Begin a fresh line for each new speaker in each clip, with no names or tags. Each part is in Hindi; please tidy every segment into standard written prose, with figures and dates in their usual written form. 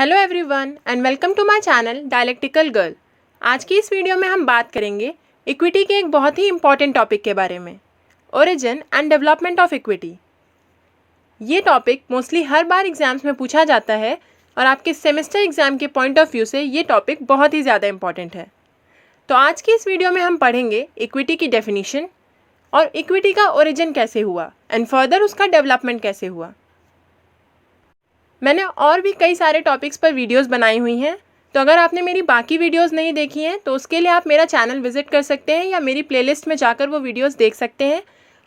Hello everyone and welcome to my channel dialectical girl. आज की इस वीडियो में हम बात करेंगे इक्विटी के एक बहुत ही इंपॉर्टेंट टॉपिक के बारे में, origin and development of equity. ये टॉपिक मोस्टली हर बार एग्जाम्स में पूछा जाता है और आपके सेमेस्टर एग्जाम के पॉइंट ऑफ व्यू से ये टॉपिक बहुत ही ज़्यादा इंपॉर्टेंट है। तो आज की इस वीडियो में हम पढ़ेंगे इक्विटी की डेफिनीशन और इक्विटी का ओरिजिन कैसे हुआ एंड फर्दर उसका डेवलपमेंट कैसे हुआ। मैंने और भी कई सारे टॉपिक्स पर वीडियोस बनाई हुई हैं, तो अगर आपने मेरी बाकी वीडियोस नहीं देखी हैं तो उसके लिए आप मेरा चैनल विजिट कर सकते हैं या मेरी प्लेलिस्ट में जाकर वो वीडियोस देख सकते हैं।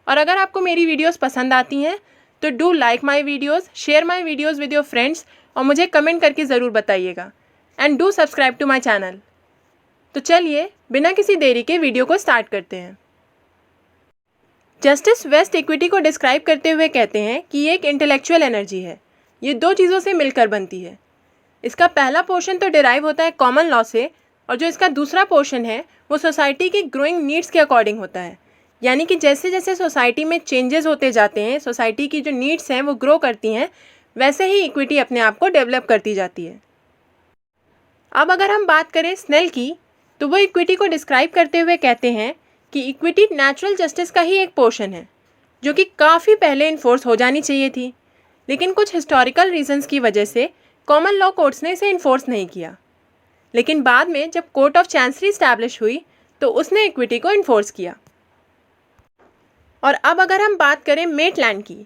और अगर आपको मेरी वीडियोस पसंद आती हैं तो do like my videos, share my videos with your friends और मुझे कमेंट करके ज़रूर बताइएगा and do subscribe to my channel. तो चलिए बिना किसी देरी के वीडियो को स्टार्ट करते हैं। जस्टिस वेस्ट इक्विटी को डिस्क्राइब करते हुए कहते हैं कि ये एक इंटेलेक्चुअल एनर्जी है। ये दो चीज़ों से मिलकर बनती है। इसका पहला पोर्शन तो डिराइव होता है कॉमन लॉ से और जो इसका दूसरा पोर्शन है वो सोसाइटी की ग्रोइंग नीड्स के अकॉर्डिंग होता है। यानी कि जैसे जैसे सोसाइटी में चेंजेस होते जाते हैं, सोसाइटी की जो नीड्स हैं वो ग्रो करती हैं, वैसे ही इक्विटी अपने आप को डेवलप करती जाती है। अब अगर हम बात करें स्नेल की, तो वो इक्विटी को डिस्क्राइब करते हुए कहते हैं कि इक्विटी नेचुरल जस्टिस का ही एक पोर्शन है जो कि काफ़ी पहले इन्फोर्स हो जानी चाहिए थी, लेकिन कुछ हिस्टोरिकल रीजंस की वजह से कॉमन लॉ कोर्ट्स ने इसे इन्फोर्स नहीं किया। लेकिन बाद में जब कोर्ट ऑफ चांसरी इस्टेब्लिश हुई तो उसने इक्विटी को इन्फोर्स किया। और अब अगर हम बात करें मेटलैंड की,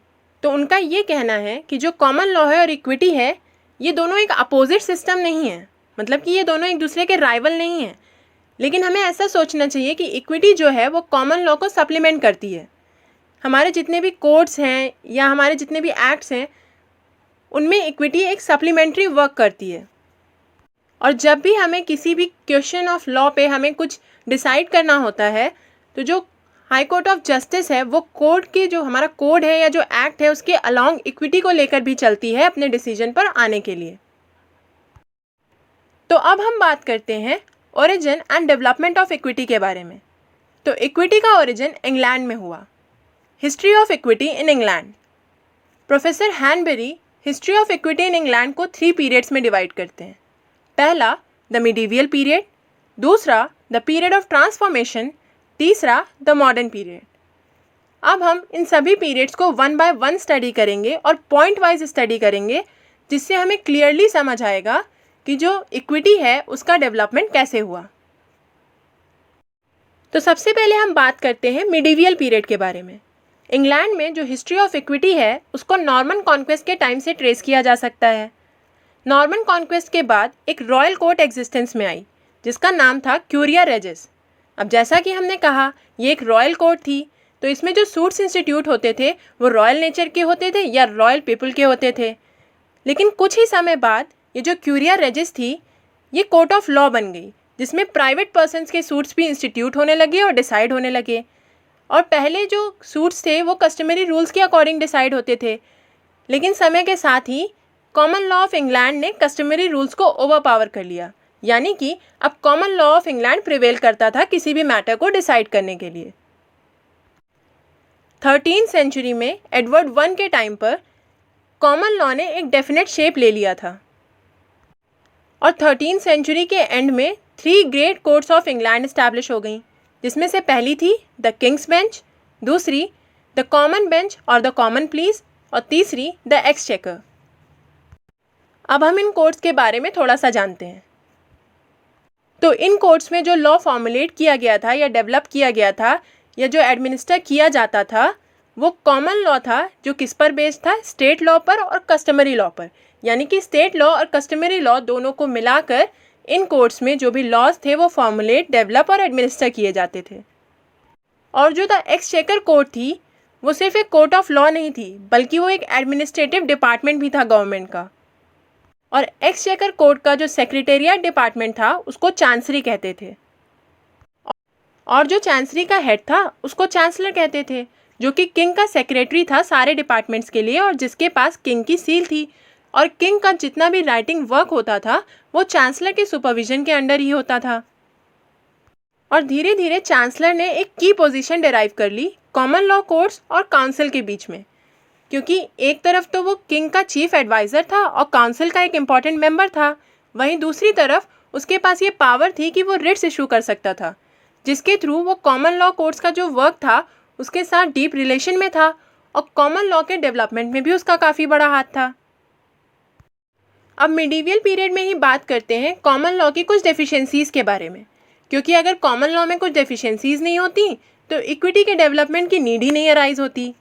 तो उनका ये कहना है कि जो कॉमन लॉ है और इक्विटी है, ये दोनों एक अपोजिट सिस्टम नहीं है, मतलब कि ये दोनों एक दूसरे के राइवल नहीं हैं। लेकिन हमें ऐसा सोचना चाहिए कि इक्विटी जो है वो कॉमन लॉ को सप्लीमेंट करती है। हमारे जितने भी कोड्स हैं या हमारे जितने भी एक्ट्स हैं, उनमें इक्विटी एक सप्लीमेंट्री वर्क करती है। और जब भी हमें किसी भी क्वेश्चन ऑफ लॉ पे हमें कुछ डिसाइड करना होता है, तो जो हाई कोर्ट ऑफ जस्टिस है वो कोड के जो हमारा कोड है या जो एक्ट है उसके अलॉन्ग इक्विटी को लेकर भी चलती है अपने डिसीजन पर आने के लिए। तो अब हम बात करते हैं origin and development of equity के बारे में। तो इक्विटी का ओरिजिन इंग्लैंड में हुआ। History of equity in England. Professor Hanbury history of equity in England को 3 पीरियड्स में डिवाइड करते हैं। पहला द मिडीवियल पीरियड, दूसरा द पीरियड ऑफ ट्रांसफॉर्मेशन, तीसरा द मॉडर्न पीरियड। अब हम इन सभी पीरियड्स को 1 बाय 1 स्टडी करेंगे और पॉइंट वाइज स्टडी करेंगे, जिससे हमें क्लियरली समझ आएगा कि जो इक्विटी है उसका डेवलपमेंट कैसे हुआ। तो सबसे पहले हम बात करते हैं मिडीवियल पीरियड के बारे में। इंग्लैंड में जो हिस्ट्री ऑफ इक्विटी है उसको नॉर्मन कॉन्क्वेस्ट के टाइम से ट्रेस किया जा सकता है। नॉर्मन कॉन्क्वेस्ट के बाद एक रॉयल कोर्ट एग्जिस्टेंस में आई जिसका नाम था क्यूरिया रेजिस। अब जैसा कि हमने कहा ये एक रॉयल कोर्ट थी, तो इसमें जो सूट्स इंस्टीट्यूट होते थे वो रॉयल नेचर के होते थे या रॉयल पीपल के होते थे। लेकिन कुछ ही समय बाद ये जो क्यूरिया रेजिस थी ये कोर्ट ऑफ लॉ बन गई, जिसमें प्राइवेट पर्सनस के सूट्स भी इंस्टीट्यूट होने लगे और डिसाइड होने लगे। और पहले जो सूट्स थे वो कस्टमरी रूल्स के अकॉर्डिंग डिसाइड होते थे, लेकिन समय के साथ ही कॉमन लॉ ऑफ इंग्लैंड ने कस्टमरी रूल्स को ओवरपावर कर लिया। यानी कि अब common law of England prevail करता था किसी भी मैटर को डिसाइड करने के लिए। 13th सेंचुरी में एडवर्ड 1 के टाइम पर कॉमन लॉ ने एक डेफिनेट शेप ले लिया था और 13th सेंचुरी के एंड में 3 great courts of England establish हो गई, जिसमें से पहली थी द किंग्स बेंच, दूसरी द कॉमन बेंच और द कॉमन प्लीज और तीसरी द एक्सचेकर। अब हम इन कोर्ट्स के बारे में थोड़ा सा जानते हैं। तो इन कोर्ट्स में जो लॉ फॉर्मुलेट किया गया था या डेवलप किया गया था या जो एडमिनिस्टर किया जाता था वो कॉमन लॉ था, जो किस पर बेस्ड था, स्टेट लॉ पर और कस्टमरी लॉ पर। यानी कि स्टेट लॉ और कस्टमरी लॉ दोनों को मिलाकर इन कोर्ट्स में जो भी लॉज थे वो फॉर्मुलेट, डेवलप और एडमिनिस्टर किए जाते थे। और जो द एक्सचेकर कोर्ट थी वो सिर्फ एक कोर्ट ऑफ लॉ नहीं थी, बल्कि वो एक एडमिनिस्ट्रेटिव डिपार्टमेंट भी था गवर्नमेंट का। और एक्सचेकर कोर्ट का जो सेक्रेटेरिएट डिपार्टमेंट था उसको चांसरी कहते थे, और जो चांसरी का हेड था उसको चांसलर कहते थे, जो कि किंग का सेक्रेटरी था सारे डिपार्टमेंट्स के लिए और जिसके पास किंग की सील थी। और किंग का जितना भी राइटिंग वर्क होता था वो चांसलर के सुपरविजन के अंडर ही होता था। और धीरे धीरे चांसलर ने एक की पोजीशन डिराइव कर ली कॉमन लॉ कोर्ट्स और काउंसिल के बीच में। क्योंकि एक तरफ तो वो किंग का चीफ एडवाइज़र था और काउंसिल का एक इम्पॉर्टेंट मेंबर था, वहीं दूसरी तरफ उसके पास ये पावर थी कि वो रिट्स इशू कर सकता था, जिसके थ्रू वो कॉमन लॉ कोर्ट्स का जो वर्क था उसके साथ डीप रिलेशन में था और कॉमन लॉ के डेवलपमेंट में भी उसका काफ़ी बड़ा हाथ था। अब मिडीवियल पीरियड में ही बात करते हैं कॉमन लॉ की कुछ डेफिशिएंसीज़ के बारे में, क्योंकि अगर कॉमन लॉ में कुछ डेफिशिएंसीज़ नहीं होती तो इक्विटी के डेवलपमेंट की नीड ही नहीं अराइज होती।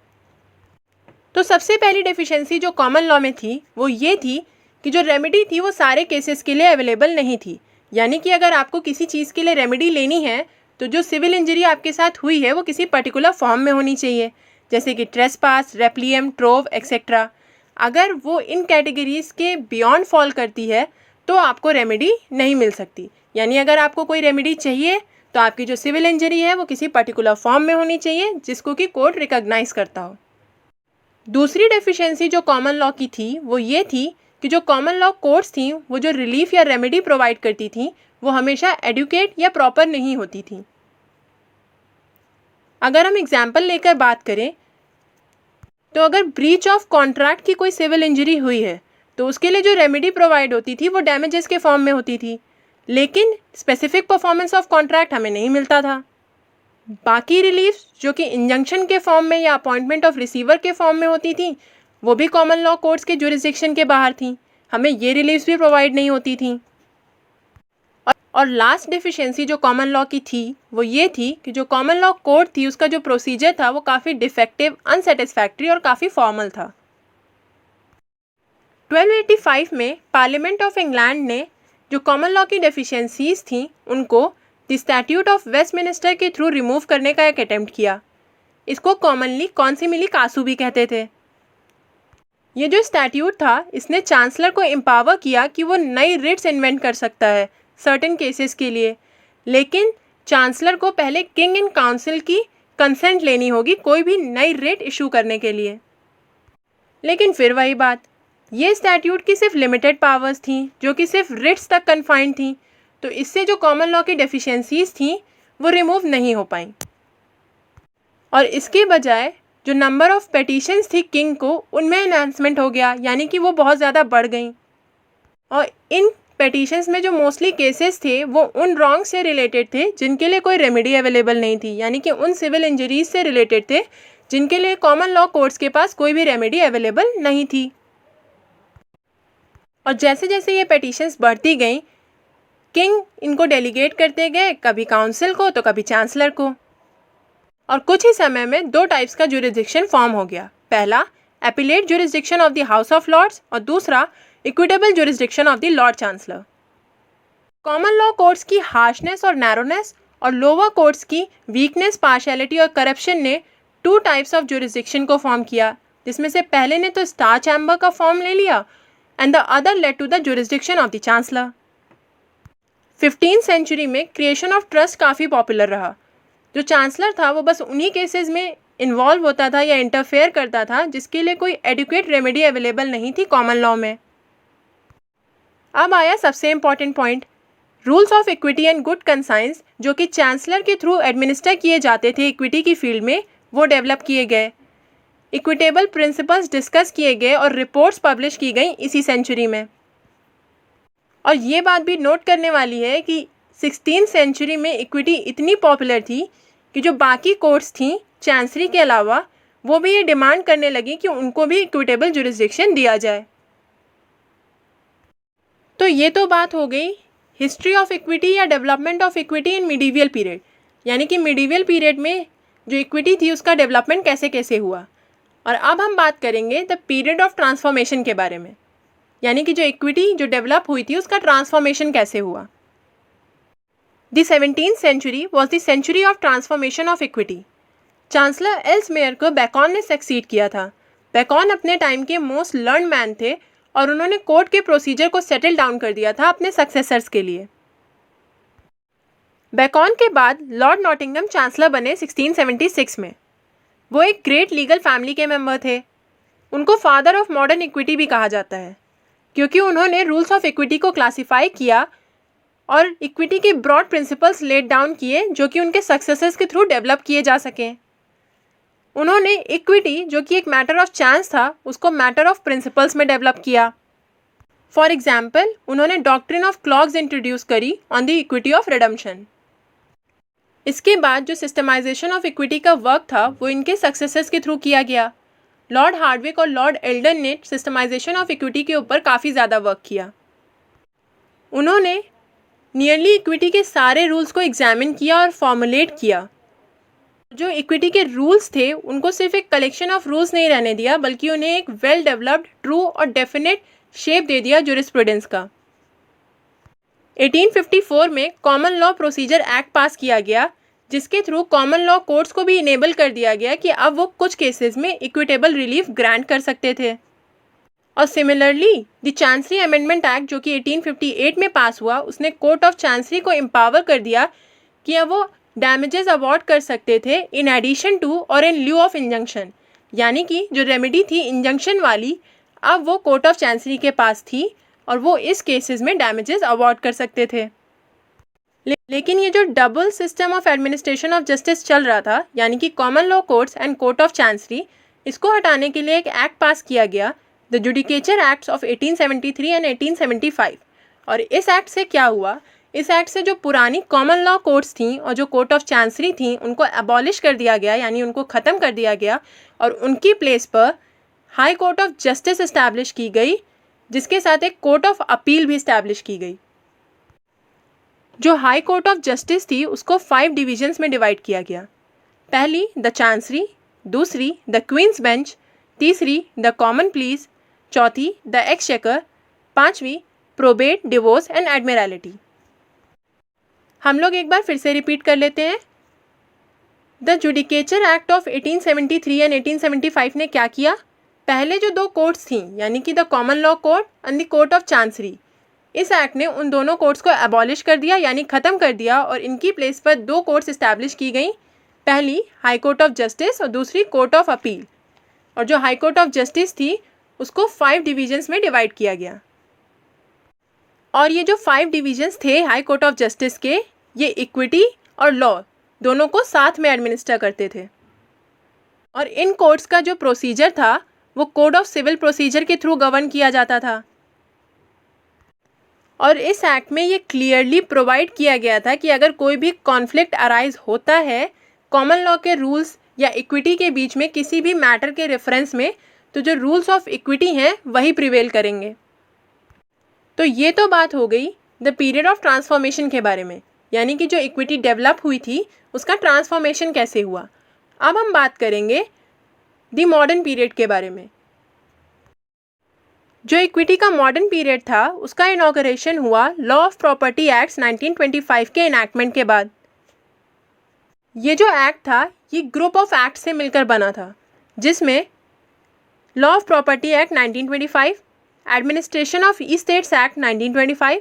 तो सबसे पहली डेफिशिएंसी जो कॉमन लॉ में थी वो ये थी कि जो रेमेडी थी वो सारे केसेस के लिए अवेलेबल नहीं थी। यानी कि अगर आपको किसी चीज़ के लिए रेमेडी लेनी है तो जो सिविल इंजरी आपके साथ हुई है वो किसी पर्टिकुलर फॉर्म में होनी चाहिए, जैसे कि ट्रेसपास, रेप्लियम, ट्रोव एक्सेट्रा। अगर वो इन कैटेगरीज के बियॉन्ड फॉल करती है तो आपको रेमेडी नहीं मिल सकती। यानी अगर आपको कोई रेमेडी चाहिए तो आपकी जो सिविल इंजरी है वो किसी पर्टिकुलर फॉर्म में होनी चाहिए जिसको कि कोर्ट रिकॉग्नाइज करता हो। दूसरी डेफिशिएंसी जो कॉमन लॉ की थी वो ये थी कि जो कॉमन लॉ कोर्ट्स थी वो जो रिलीफ या रेमेडी प्रोवाइड करती थी वो हमेशा एडुकेट या प्रॉपर नहीं होती थी। अगर हम एग्जाम्पल लेकर बात करें तो अगर ब्रीच ऑफ कॉन्ट्रैक्ट की कोई सिविल इंजरी हुई है तो उसके लिए जो रेमेडी प्रोवाइड होती थी वो डैमेजेस के फॉर्म में होती थी, लेकिन स्पेसिफिक परफॉर्मेंस ऑफ कॉन्ट्रैक्ट हमें नहीं मिलता था। बाकी रिलीफ जो कि इंजंक्शन के फॉर्म में या अपॉइंटमेंट ऑफ रिसीवर के फॉर्म में होती थी वो भी कॉमन लॉ कोर्ट्स के जुरिसडिक्शन के बाहर थी, हमें ये रिलीफ्स भी प्रोवाइड नहीं होती थी। और लास्ट डेफिशिएंसी जो कॉमन लॉ की थी वो ये थी कि जो कॉमन लॉ कोर्ट थी उसका जो प्रोसीजर था वो काफ़ी डिफेक्टिव, अनसेटिस्फैक्ट्री और काफ़ी फॉर्मल था। 1285 में पार्लियामेंट ऑफ इंग्लैंड ने जो कॉमन लॉ की डेफिशिएंसीज थी उनको द स्टैट्यूट ऑफ वेस्टमिनिस्टर के थ्रू रिमूव करने का एक अटेम्प्ट किया। इसको कॉमनली कॉन्सिमिली कासू भी कहते थे। ये जो स्टैट्यूट था इसने चांसलर को एम्पावर किया कि वो नई रिट्स इन्वेंट कर सकता है सर्टेन केसेस के लिए, लेकिन चांसलर को पहले किंग एंड काउंसिल की कंसेंट लेनी होगी कोई भी नई रिट इशू करने के लिए। लेकिन फिर वही बात, ये स्टैट्यूट की सिर्फ लिमिटेड पावर्स थी जो कि सिर्फ रिट्स तक कन्फाइंड थी, तो इससे जो कॉमन लॉ की डेफिशिएंसीज थी वो रिमूव नहीं हो पाई और इसके बजाय जो नंबर ऑफ पेटिशंस थी किंग को उनमें एनहांसमेंट हो गया, यानी कि वो बहुत ज़्यादा बढ़ गई। और इन पेटिशंस में जो मोस्टली केसेस थे वो उन रॉन्ग से रिलेटेड थे जिनके लिए कोई रेमेडी अवेलेबल नहीं थी, यानी कि उन सिविल इंजरीज से रिलेटेड थे जिनके लिए कॉमन लॉ कोर्ट्स के पास कोई भी रेमेडी अवेलेबल नहीं थी। और जैसे जैसे ये पेटिशंस बढ़ती गई किंग इनको डेलीगेट करते गए, कभी काउंसिल को तो कभी चांसलर को, और कुछ ही समय में दो टाइप्स का जुरिसडिक्शन फॉर्म हो गया। पहला appellate jurisdiction of the House of Lords और दूसरा equitable jurisdiction of the Lord Chancellor. Common law courts की हार्शनेस और नैरोनेस और लोअर कोर्ट्स की वीकनेस, पार्शियलिटी और करप्शन ने टू टाइप्स ऑफ जुरिसडिक्शन को फॉर्म किया, जिसमें से पहले ने तो स्टार चैम्बर का फॉर्म ले लिया and the other led to the jurisdiction of the chancellor. 15th century में क्रिएशन ऑफ ट्रस्ट काफ़ी पॉपुलर रहा। जो चांसलर था वो बस उन्हीं केसेस में इन्वॉल्व होता था या इंटरफेयर करता था जिसके लिए कोई एडुकेट रेमेडी अवेलेबल नहीं थी कॉमन लॉ में। अब आया सबसे important point, rules of equity and good conscience जो कि चांसलर के थ्रू एडमिनिस्टर किए जाते थे इक्विटी की फील्ड में, वो डेवलप किए गए। इक्विटेबल प्रिंसिपल्स डिस्कस किए गए और रिपोर्ट्स पब्लिश की गई इसी सेंचुरी में। और ये बात भी नोट करने वाली है कि 16th सेंचुरी में इक्विटी इतनी पॉपुलर थी कि जो बाकी कोर्ट्स थी चांसरी के अलावा वो भी ये डिमांड करने लगी कि उनको भी इक्विटेबल जुरिसडिक्शन दिया जाए। तो ये तो बात हो गई हिस्ट्री ऑफ इक्विटी या development of equity in medieval period, यानी कि मिडीवियल पीरियड में जो इक्विटी थी उसका डेवलपमेंट कैसे कैसे हुआ। और अब हम बात करेंगे द पीरियड ऑफ ट्रांसफॉर्मेशन के बारे में, यानी कि जो इक्विटी जो डेवलप हुई थी उसका ट्रांसफॉर्मेशन कैसे हुआ। The 17th century was the century of transformation of equity. Chancellor Ellesmere को बेकॉन ने सक्सीड किया था। बेकॉन अपने टाइम के मोस्ट लर्न मैन थे और उन्होंने कोर्ट के प्रोसीजर को सेटल डाउन कर दिया था अपने सक्सेसर्स के लिए। बेकॉन के बाद लॉर्ड नॉटिंघम चांसलर बने 1676 में। वो एक ग्रेट लीगल फैमिली के मेंबर थे। उनको फादर ऑफ मॉडर्न इक्विटी भी कहा जाता है क्योंकि उन्होंने रूल्स ऑफ इक्विटी को क्लासीफाई किया और इक्विटी के ब्रॉड प्रिंसिपल्स लेट डाउन किए जो कि उनके सक्सेसर्स के थ्रू डेवलप किए जा सकें। उन्होंने इक्विटी, जो कि एक मैटर ऑफ चांस था, उसको मैटर ऑफ प्रिंसिपल्स में डेवलप किया। फॉर एग्जाम्पल, उन्होंने डॉक्ट्रिन ऑफ क्लॉग्स इंट्रोड्यूस करी on the equity of redemption. इसके बाद जो सिस्टमाइजेशन ऑफ इक्विटी का वर्क था वो इनके सक्सेसर्स के थ्रू किया गया। लॉर्ड हार्डविक और लॉर्ड एल्डन ने सिस्टमाइजेशन ऑफ इक्विटी के ऊपर काफ़ी ज़्यादा वर्क किया। उन्होंने नियरली इक्विटी के सारे रूल्स को एग्जामिन किया और फॉर्मुलेट किया। जो इक्विटी के रूल्स थे उनको सिर्फ एक कलेक्शन ऑफ रूल्स नहीं रहने दिया, बल्कि उन्हें एक वेल डेवलप्ड, ट्रू और डेफिनेट शेप दे दिया जूरिस्प्रूडेंस का। 1854 में कॉमन लॉ प्रोसीजर एक्ट पास किया गया, जिसके थ्रू कॉमन लॉ कोर्ट्स को भी इनेबल कर दिया गया कि अब वो कुछ केसेस में इक्विटेबल रिलीफ ग्रांट कर सकते थे। और similarly the chancery amendment act, जो कि 1858 में पास हुआ, उसने कोर्ट ऑफ चांसरी को एम्पावर कर दिया कि अब वो डैमेजेस अवॉर्ड कर सकते थे इन एडिशन टू और इन ल्यू ऑफ इंजंक्शन, यानी कि जो रेमेडी थी इंजंक्शन वाली, अब वो कोर्ट ऑफ चांसरी के पास थी और वो इस केसेस में डैमेजेस अवॉर्ड कर सकते थे। लेकिन ये जो double system of administration of justice चल रहा था, यानी कि common law courts and court of chancery, इसको हटाने के लिए एक एक्ट पास किया गया, the judicature acts of 1873 and 1875। और इस एक्ट से क्या हुआ? इस एक्ट से जो पुरानी कॉमन लॉ कोर्ट्स थी और जो कोर्ट ऑफ चांसरी थी उनको अबॉलिश कर दिया गया, यानी उनको ख़त्म कर दिया गया, और उनकी प्लेस पर high court of justice establish की गई, जिसके साथ एक कोर्ट ऑफ अपील भी इस्टेब्लिश की गई। जो हाई कोर्ट ऑफ जस्टिस थी उसको 5 डिविजन्स में डिवाइड किया गया। पहली द चांसरी, दूसरी द क्वींस बेंच, तीसरी द कॉमन प्लीज, चौथी द एक्सचेकर, पांचवी प्रोबेट, डिवोर्स एंड एडमिरलिटी। हम लोग एक बार फिर से रिपीट कर लेते हैं। The judicature act of 1873 and 1875 ने क्या किया? पहले जो 2 कोर्ट्स थी, यानी कि the common law court and the court of chancery, इस एक्ट ने उन दोनों कोर्ट्स को अबॉलिश कर दिया, यानी ख़त्म कर दिया, और इनकी प्लेस पर 2 कोर्ट्स इस्टेब्लिश की गई। पहली हाई कोर्ट ऑफ जस्टिस और दूसरी कोर्ट ऑफ अपील। और जो हाई कोर्ट ऑफ जस्टिस थी उसको 5 डिविजन्स में डिवाइड किया गया। और ये जो 5 डिविजन्स थे हाई कोर्ट ऑफ जस्टिस के, ये इक्विटी और लॉ दोनों को साथ में एडमिनिस्टर करते थे। और इन कोर्ट्स का जो प्रोसीजर था वो कोड ऑफ सिविल प्रोसीजर के थ्रू गवर्न किया जाता था। और इस एक्ट में ये क्लियरली प्रोवाइड किया गया था कि अगर कोई भी कॉन्फ्लिक्ट अराइज होता है कॉमन लॉ के रूल्स या इक्विटी के बीच में किसी भी मैटर के रेफरेंस में, तो जो रूल्स ऑफ इक्विटी हैं वही प्रिवेल करेंगे। तो ये तो बात हो गई द पीरियड ऑफ ट्रांसफॉर्मेशन के बारे में, यानी कि जो इक्विटी डेवलप हुई थी उसका ट्रांसफॉर्मेशन कैसे हुआ। अब हम बात करेंगे द मॉडर्न पीरियड के बारे में। जो इक्विटी का मॉडर्न पीरियड था उसका इनॉग्रेशन हुआ लॉ ऑफ प्रॉपर्टी एक्ट्स 1925 के इनैक्टमेंट के बाद। ये जो एक्ट था ये ग्रुप ऑफ एक्ट से मिलकर बना था, जिसमें law of property act 1925, administration of estates act 1925,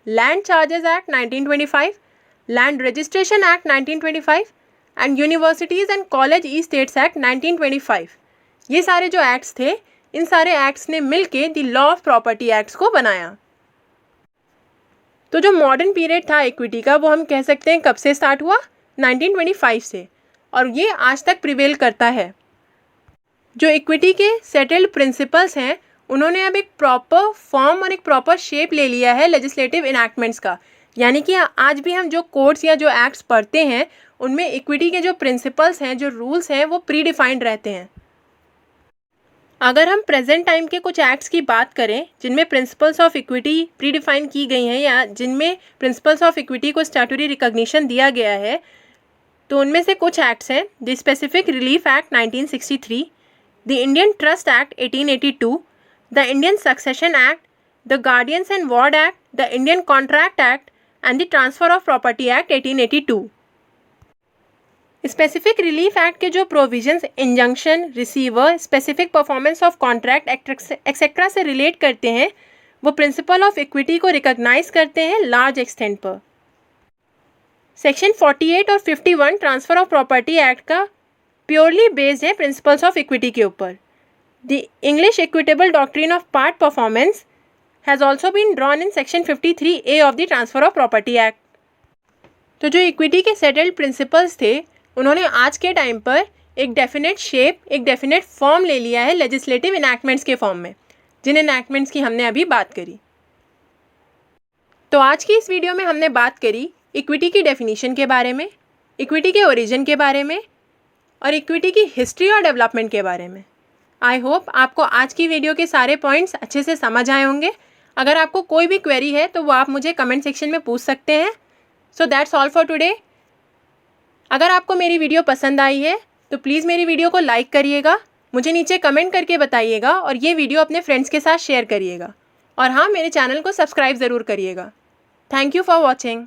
land charges act 1925, land registration act 1925 and universities and college estates act 1925। ये सारे जो एक्ट्स थे, इन सारे एक्ट्स ने मिलके the law of property acts को बनाया। तो जो मॉडर्न पीरियड था इक्विटी का, वो हम कह सकते हैं कब से स्टार्ट हुआ? 1925 से, और ये आज तक प्रिवेल करता है। जो इक्विटी के सेटल्ड प्रिंसिपल्स हैं उन्होंने अब एक प्रॉपर फॉर्म और एक प्रॉपर शेप ले लिया है लेजिस्लेटिव इनैक्टमेंट्स का, यानी कि आज भी हम जो कोड्स या जो एक्ट्स पढ़ते हैं उनमें इक्विटी के जो प्रिंसिपल्स हैं, जो रूल्स हैं, वो प्री डिफाइंड रहते हैं। अगर हम प्रेजेंट टाइम के कुछ एक्ट्स की बात करें जिनमें principles of equity pre define की गई हैं या जिनमें प्रिंसिपल्स ऑफ इक्विटी को स्टैट्यूटरी रिकॉग्निशन दिया गया है, तो उनमें से कुछ एक्ट्स हैं the specific relief act 1963, the Indian trust act 1882, the Indian succession act, the guardians and ward act, the Indian contract act and the transfer of property act 1882। Specific relief act के जो provisions injunction, receiver, specific performance of contract etcetera से रिलेट करते हैं, वो प्रिंसिपल ऑफ इक्विटी को रिकॉग्नाइज करते हैं लार्ज एक्सटेंट पर। सेक्शन 48 और 51 ट्रांसफर ऑफ प्रॉपर्टी एक्ट का प्योरली बेस्ड है प्रिंसिपल्स ऑफ इक्विटी के ऊपर। The English equitable doctrine of part performance has also been drawn in section 53A of the transfer of property act. तो जो इक्विटी के सेटल्ड प्रिंसिपल्स थे उन्होंने आज के टाइम पर एक डेफिनेट शेप, एक डेफिनेट फॉर्म ले लिया है लेजिस्लेटिव इनैक्टमेंट्स के फॉर्म में, जिन इनैक्टमेंट्स की हमने अभी बात करी। तो आज की इस वीडियो में हमने बात करी इक्विटी की डेफिनेशन के बारे में, इक्विटी के ओरिजिन के बारे में और इक्विटी की हिस्ट्री और डेवलपमेंट के बारे में। आई होप आपको आज की वीडियो के सारे पॉइंट्स अच्छे से समझ आए होंगे। अगर आपको कोई भी क्वेरी है तो वो आप मुझे कमेंट सेक्शन में पूछ सकते हैं। So that's all for today. अगर आपको मेरी वीडियो पसंद आई है तो प्लीज़ मेरी वीडियो को लाइक करिएगा, मुझे नीचे कमेंट करके बताइएगा और ये वीडियो अपने फ्रेंड्स के साथ शेयर करिएगा। और हाँ, मेरे चैनल को सब्सक्राइब ज़रूर करिएगा। Thank you for watching.